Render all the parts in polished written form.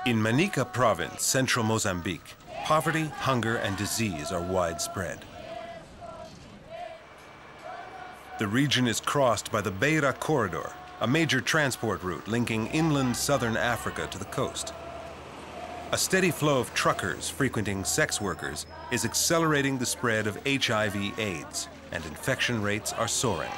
In Manica province, central Mozambique, poverty, hunger, and disease are widespread. The region is crossed by the Beira Corridor, a major transport route linking inland southern Africa to the coast. A steady flow of truckers frequenting sex workers is accelerating the spread of HIV/AIDS, and infection rates are soaring.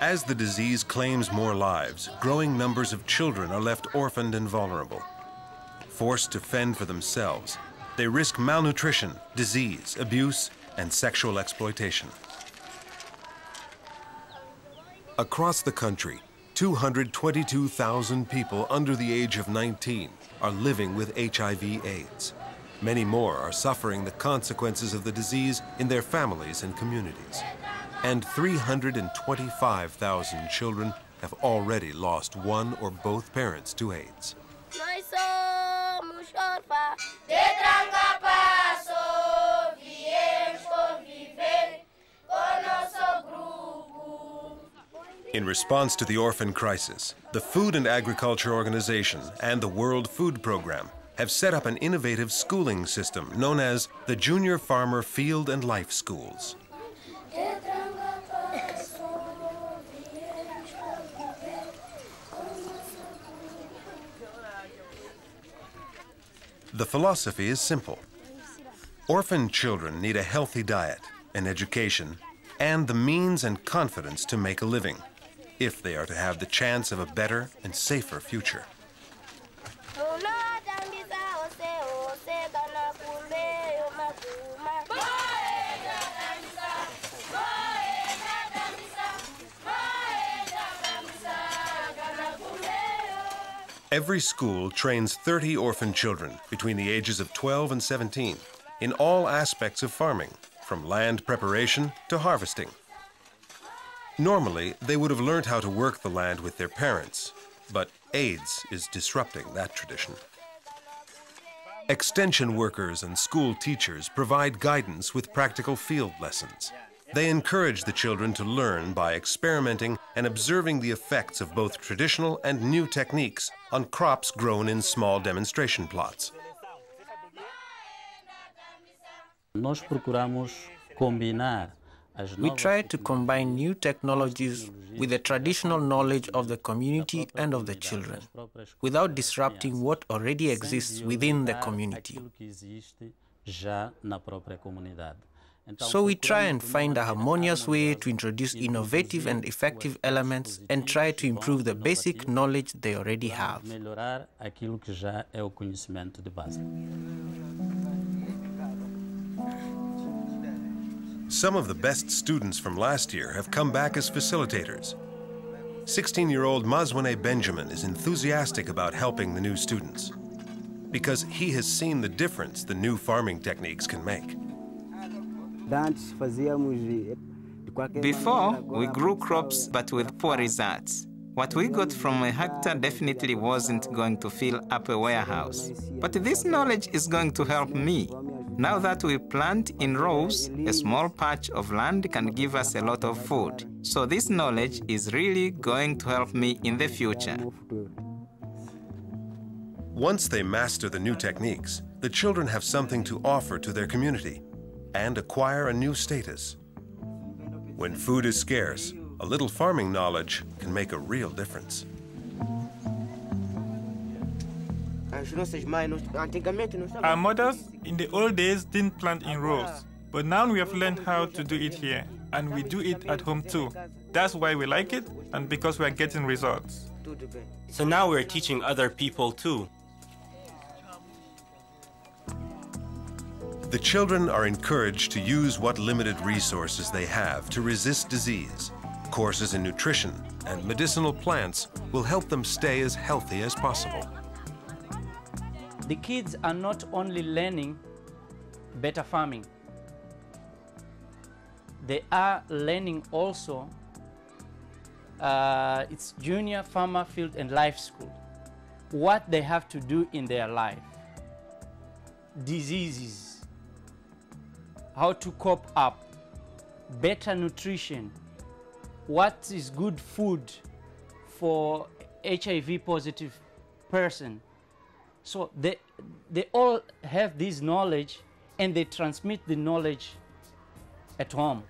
As the disease claims more lives, growing numbers of children are left orphaned and vulnerable. Forced to fend for themselves, they risk malnutrition, disease, abuse, and sexual exploitation. Across the country, 222,000 people under the age of 19 are living with HIV/AIDS. Many more are suffering the consequences of the disease in their families and communities. And 325,000 children have already lost one or both parents to AIDS. In response to the orphan crisis, the Food and Agriculture Organization and the World Food Program have set up an innovative schooling system known as the Junior Farmer Field and Life Schools. The philosophy is simple. Orphan children need a healthy diet, an education, and the means and confidence to make a living, if they are to have the chance of a better and safer future. Every school trains 30 orphan children between the ages of 12 and 17 in all aspects of farming, from land preparation to harvesting. Normally, they would have learned how to work the land with their parents, but AIDS is disrupting that tradition. Extension workers and school teachers provide guidance with practical field lessons. They encourage the children to learn by experimenting and observing the effects of both traditional and new techniques on crops grown in small demonstration plots. We try to combine new technologies with the traditional knowledge of the community and of the children, without disrupting what already exists within the community. So we try and find a harmonious way to introduce innovative and effective elements and try to improve the basic knowledge they already have. Some of the best students from last year have come back as facilitators. 16-year-old Mazwane Benjamin is enthusiastic about helping the new students because he has seen the difference the new farming techniques can make. Before, we grew crops but with poor results. What we got from a hectare definitely wasn't going to fill up a warehouse. But this knowledge is going to help me. Now that we plant in rows, a small patch of land can give us a lot of food. So this knowledge is really going to help me in the future. Once they master the new techniques, the children have something to offer to their community and acquire a new status. When food is scarce, a little farming knowledge can make a real difference. Our mothers in the old days didn't plant in rows, but now we have learned how to do it here, and we do it at home too. That's why we like it, and because we are getting results. So now we're teaching other people too. The children are encouraged to use what limited resources they have to resist disease. Courses in nutrition and medicinal plants will help them stay as healthy as possible. The kids are not only learning better farming, they are learning also it's Junior Farmer Field and Life School, what they have to do in their life. Diseases, how to cope up, better nutrition, what is good food for HIV positive person. So they all have this knowledge and they transmit the knowledge at home.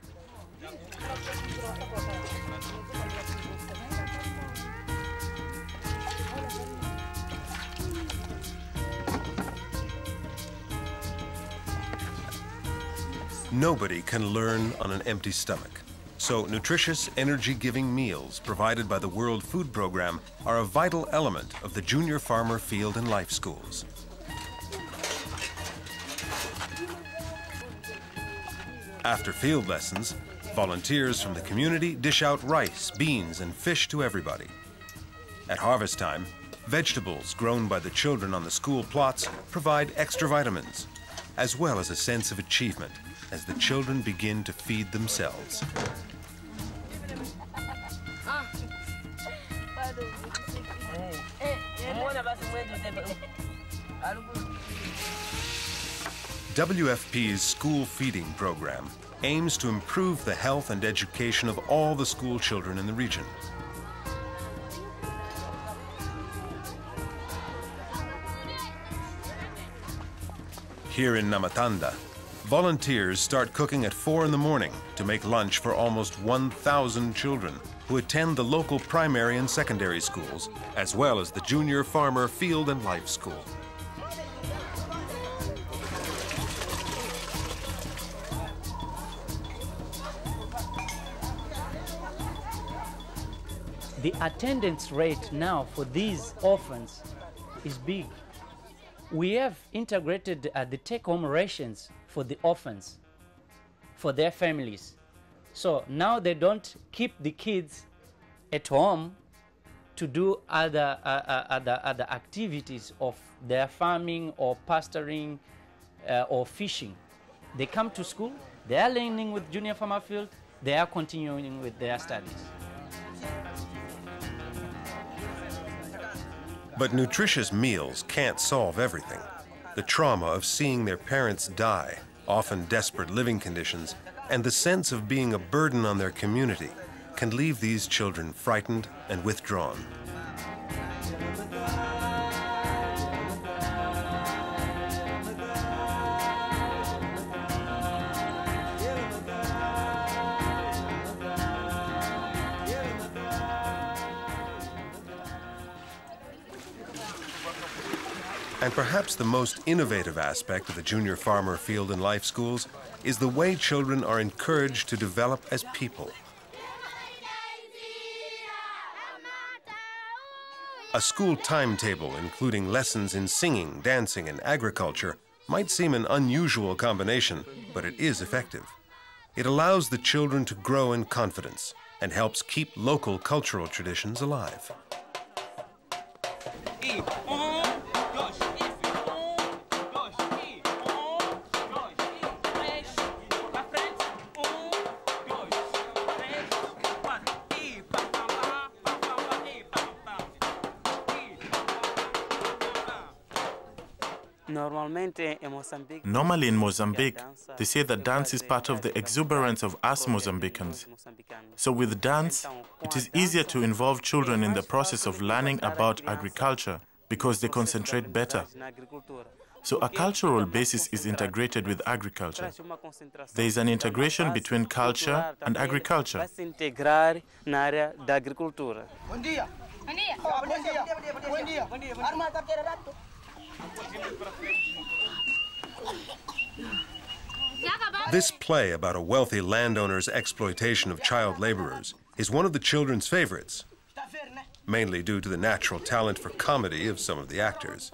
Nobody can learn on an empty stomach. So nutritious, energy-giving meals provided by the World Food Program are a vital element of the Junior Farmer Field and Life Schools. After field lessons, volunteers from the community dish out rice, beans, and fish to everybody. At harvest time, vegetables grown by the children on the school plots provide extra vitamins, as well as a sense of achievement as the children begin to feed themselves. WFP's school feeding program aims to improve the health and education of all the school children in the region. Here in Namatanda, volunteers start cooking at 4 in the morning to make lunch for almost 1,000 children who attend the local primary and secondary schools, as well as the Junior Farmer Field and Life School. The attendance rate now for these orphans is big. We have integrated the take-home rations for the orphans, for their families. So now they don't keep the kids at home to do other activities of their farming or pastoring or fishing. They come to school, they are learning with Junior Farmer Field, they are continuing with their studies. But nutritious meals can't solve everything. The trauma of seeing their parents die, often desperate living conditions, and the sense of being a burden on their community can leave these children frightened and withdrawn. And perhaps the most innovative aspect of the Junior Farmer Field and Life Schools is the way children are encouraged to develop as people. A school timetable including lessons in singing, dancing, and agriculture might seem an unusual combination, but it is effective. It allows the children to grow in confidence and helps keep local cultural traditions alive. Normally in Mozambique, they say that dance is part of the exuberance of us Mozambicans. So with dance, it is easier to involve children in the process of learning about agriculture because they concentrate better. So a cultural basis is integrated with agriculture. There is an integration between culture and agriculture. This play about a wealthy landowner's exploitation of child laborers is one of the children's favorites, mainly due to the natural talent for comedy of some of the actors.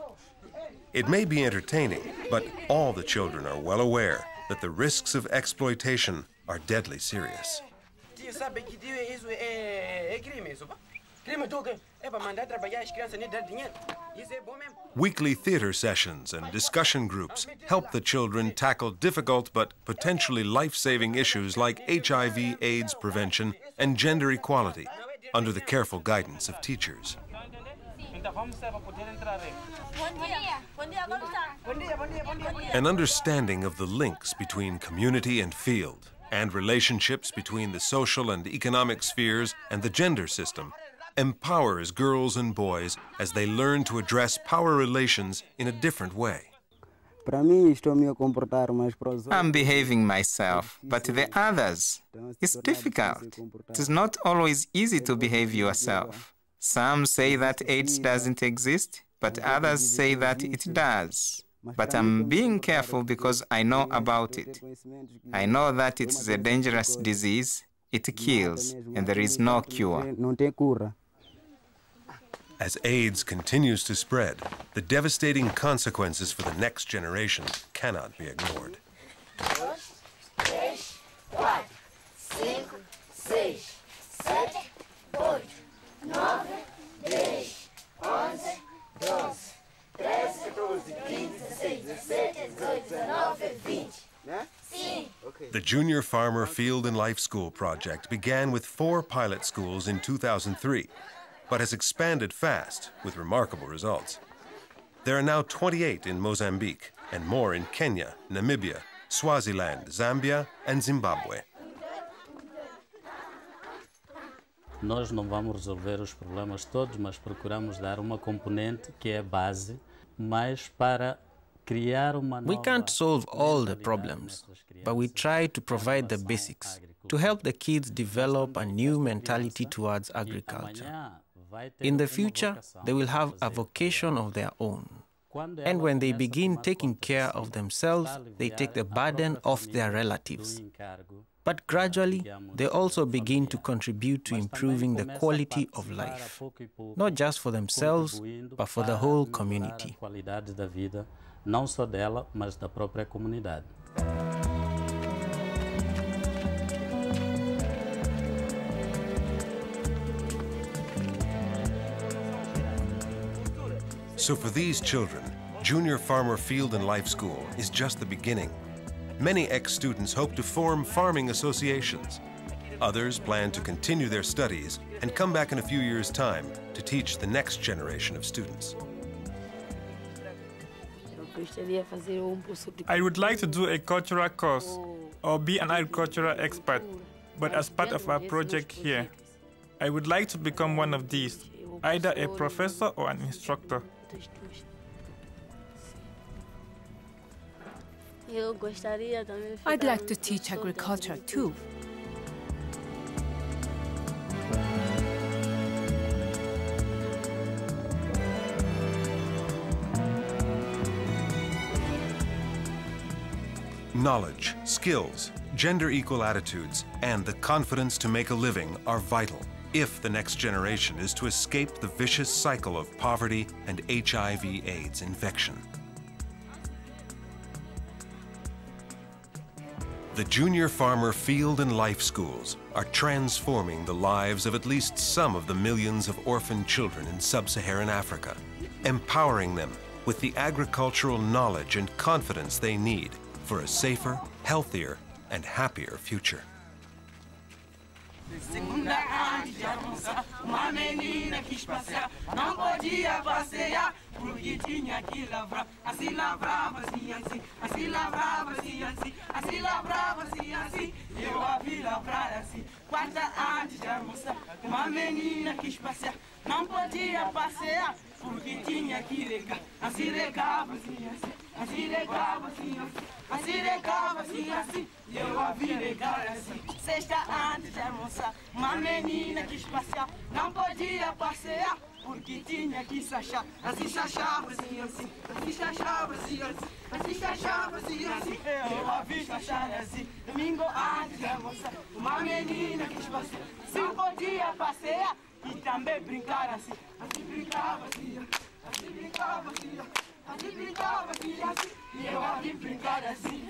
It may be entertaining, but all the children are well aware that the risks of exploitation are deadly serious. Weekly theater sessions and discussion groups help the children tackle difficult but potentially life-saving issues like HIV, AIDS prevention, and gender equality under the careful guidance of teachers. An understanding of the links between community and field, and relationships between the social and economic spheres and the gender system, empowers girls and boys as they learn to address power relations in a different way. I'm behaving myself, but the others, it's difficult. It is not always easy to behave yourself. Some say that AIDS doesn't exist, but others say that it does. But I'm being careful because I know about it. I know that it's a dangerous disease, it kills, and there is no cure. As AIDS continues to spread, the devastating consequences for the next generation cannot be ignored. The Junior Farmer Field and Life School project began with 4 pilot schools in 2003, but has expanded fast with remarkable results. There are now 28 in Mozambique and more in Kenya, Namibia, Swaziland, Zambia, and Zimbabwe. Nós não vamos resolver os problemas todos, mas procuramos dar uma componente que é a base, mas para criar uma nova... We can't solve all the problems, but we try to provide the basics to help the kids develop a new mentality towards agriculture. In the future, they will have a vocation of their own. And when they begin taking care of themselves, they take the burden off their relatives. But gradually, they also begin to contribute to improving the quality of life, not just for themselves, but for the whole community. Não só dela, mas da própria comunidade. So for these children, Junior Farmer Field and Life School is just the beginning. Many ex-students hope to form farming associations. Others plan to continue their studies and come back in a few years' time to teach the next generation of students. I would like to do a cultural course or be an agricultural expert, but as part of our project here, I would like to become one of these, either a professor or an instructor. I'd like to teach agriculture too. Knowledge, skills, gender-equal attitudes, and the confidence to make a living are vital if the next generation is to escape the vicious cycle of poverty and HIV/AIDS infection. The Junior Farmer Field and Life Schools are transforming the lives of at least some of the millions of orphan children in sub-Saharan Africa, empowering them with the agricultural knowledge and confidence they need for a safer, healthier, and happier future. Segunda uma menina quis passear, não podia passear, porque tinha que lavrar. Assim lavrava, assim, assim, assim lavrava, assim, assim, assim lavrava, assim, assim. Eu a vi lavrar assim, quarta antes de almoçar. Uma menina quis passear, não podia passear, porque tinha que regar. Assim regava, assim, assim, assim regava, assim, assim, assim regava, assim, assim. Eu a vi regar assim, sexta antes de almoçar. Uma menina quis passear, não podia passear, porque tinha que sachar. Assim sachava, assim, assim, assim sachava, assim, assim, assim sachava, assim, assim. Eu a vi sachar assim, domingo antes de almoçar. Uma menina quis passear, sim podia passear e também brincar assim. Assim brincava, assim, assim brincava, assim, assim brincava, assim, assim. E eu a vi brincar assim.